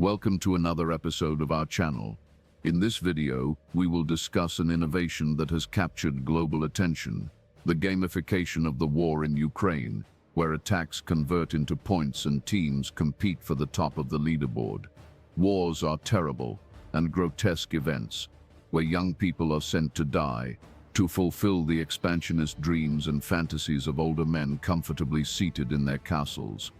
Welcome to another episode of our channel. In this video, we will discuss an innovation that has captured global attention, the gamification of the war in Ukraine, where attacks convert into points and teams compete for the top of the leaderboard. Wars are terrible and grotesque events, where young people are sent to die, to fulfill the expansionist dreams and fantasies of older men comfortably seated in their castles.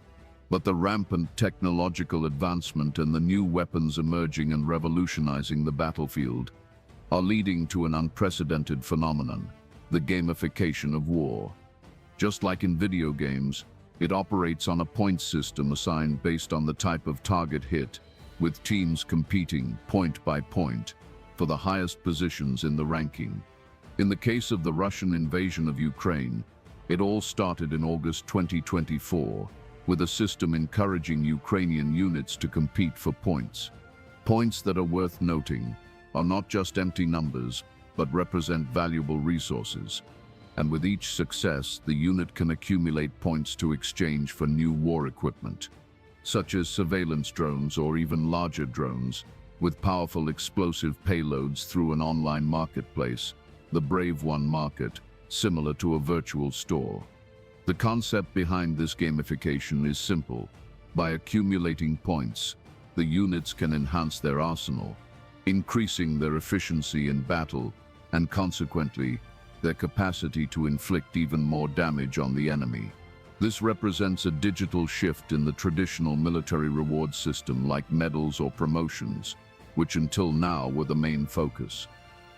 But the rampant technological advancement and the new weapons emerging and revolutionizing the battlefield are leading to an unprecedented phenomenon, the gamification of war. Just like in video games, it operates on a point system assigned based on the type of target hit, with teams competing point by point for the highest positions in the ranking. In the case of the Russian invasion of Ukraine, it all started in August 2024, with a system encouraging Ukrainian units to compete for points. Points that are worth noting are not just empty numbers, but represent valuable resources. And with each success, the unit can accumulate points to exchange for new war equipment, such as surveillance drones or even larger drones, with powerful explosive payloads through an online marketplace, the Brave One Market, similar to a virtual store. The concept behind this gamification is simple. By accumulating points, the units can enhance their arsenal, increasing their efficiency in battle and consequently their capacity to inflict even more damage on the enemy. This represents a digital shift in the traditional military reward system like medals or promotions, which until now were the main focus.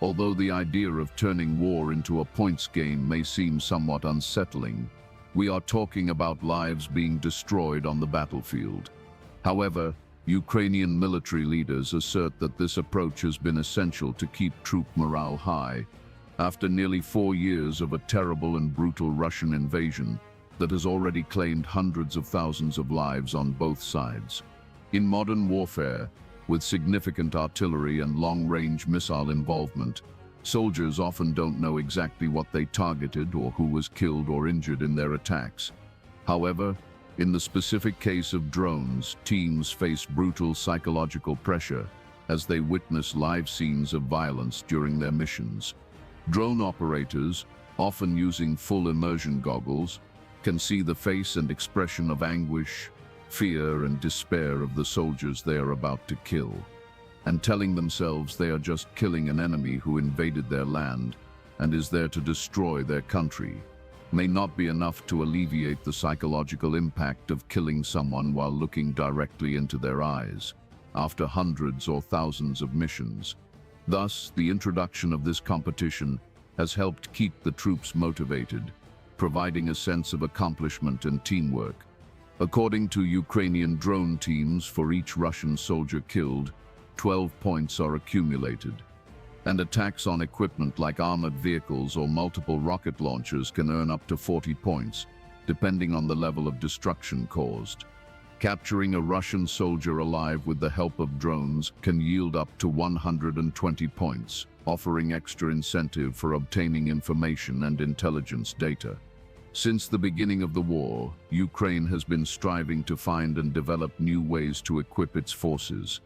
Although the idea of turning war into a points game may seem somewhat unsettling, we are talking about lives being destroyed on the battlefield. However, Ukrainian military leaders assert that this approach has been essential to keep troop morale high after nearly 4 years of a terrible and brutal Russian invasion that has already claimed hundreds of thousands of lives on both sides. In modern warfare, with significant artillery and long-range missile involvement, soldiers often don't know exactly what they targeted or who was killed or injured in their attacks. However, in the specific case of drones, teams face brutal psychological pressure as they witness live scenes of violence during their missions. Drone operators, often using full immersion goggles, can see the face and expression of anguish, fear, and despair of the soldiers they are about to kill, and telling themselves they are just killing an enemy who invaded their land and is there to destroy their country, may not be enough to alleviate the psychological impact of killing someone while looking directly into their eyes, after hundreds or thousands of missions. Thus, the introduction of this competition has helped keep the troops motivated, providing a sense of accomplishment and teamwork. According to Ukrainian drone teams, for each Russian soldier killed, 12 points are accumulated, and attacks on equipment like armored vehicles or multiple rocket launchers can earn up to 40 points, depending on the level of destruction caused. Capturing a Russian soldier alive with the help of drones can yield up to 120 points, offering extra incentive for obtaining information and intelligence data. Since the beginning of the war, Ukraine has been striving to find and develop new ways to equip its forces,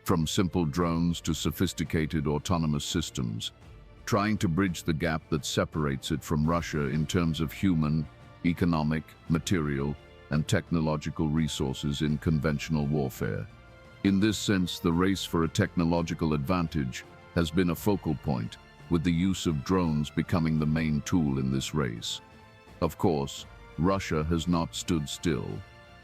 from simple drones to sophisticated autonomous systems, trying to bridge the gap that separates it from Russia in terms of human, economic, material, and technological resources in conventional warfare. In this sense, the race for a technological advantage has been a focal point, with the use of drones becoming the main tool in this race. Of course, Russia has not stood still,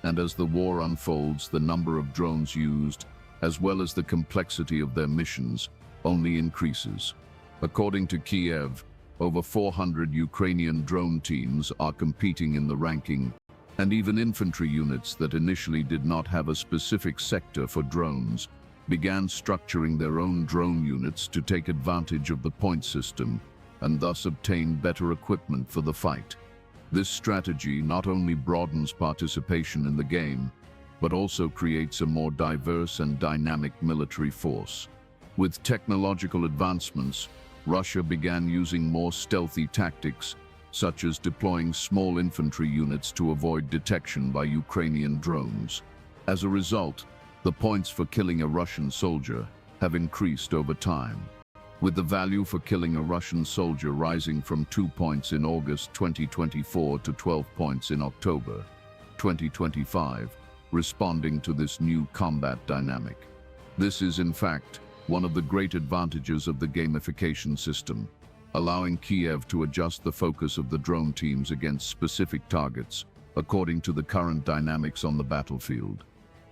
and as the war unfolds, the number of drones used, as well as the complexity of their missions, only increases. According to Kiev, over 400 Ukrainian drone teams are competing in the ranking, and even infantry units that initially did not have a specific sector for drones began structuring their own drone units to take advantage of the point system and thus obtain better equipment for the fight. This strategy not only broadens participation in the game, but also creates a more diverse and dynamic military force. With technological advancements, Russia began using more stealthy tactics, such as deploying small infantry units to avoid detection by Ukrainian drones. As a result, The points for killing a Russian soldier have increased over time, with the value for killing a Russian soldier rising from 2 points in August 2024 to 12 points in October 2025, responding to this new combat dynamic. This is, in fact, one of the great advantages of the gamification system, allowing Kiev to adjust the focus of the drone teams against specific targets according to the current dynamics on the battlefield.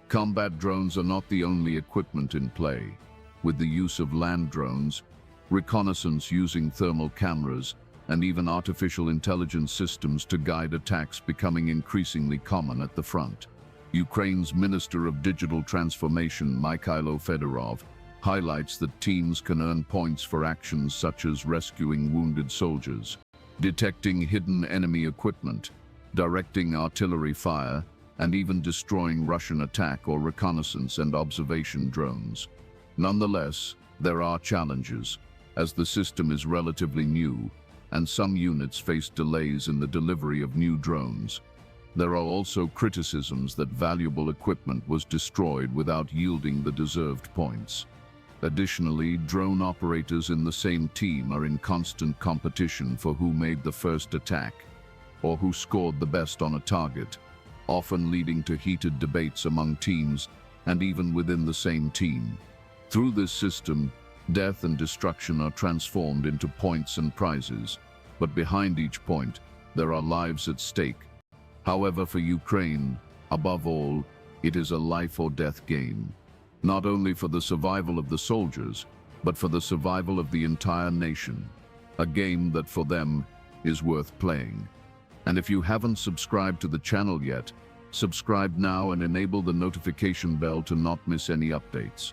Combat drones are not the only equipment in play. With the use of land drones, reconnaissance using thermal cameras, and even artificial intelligence systems to guide attacks becoming increasingly common at the front. Ukraine's Minister of Digital Transformation, Mikhailo Fedorov, highlights that teams can earn points for actions such as rescuing wounded soldiers, detecting hidden enemy equipment, directing artillery fire, and even destroying Russian attack or reconnaissance and observation drones. Nonetheless, there are challenges, as the system is relatively new, and some units face delays in the delivery of new drones. There are also criticisms that valuable equipment was destroyed without yielding the deserved points. Additionally, drone operators in the same team are in constant competition for who made the first attack, or who scored the best on a target, often leading to heated debates among teams and even within the same team. Through this system, death and destruction are transformed into points and prizes, but behind each point, there are lives at stake. However, for Ukraine, above all, it is a life or death game, not only for the survival of the soldiers, but for the survival of the entire nation, a game that for them is worth playing. And if you haven't subscribed to the channel yet, subscribe now and enable the notification bell to not miss any updates.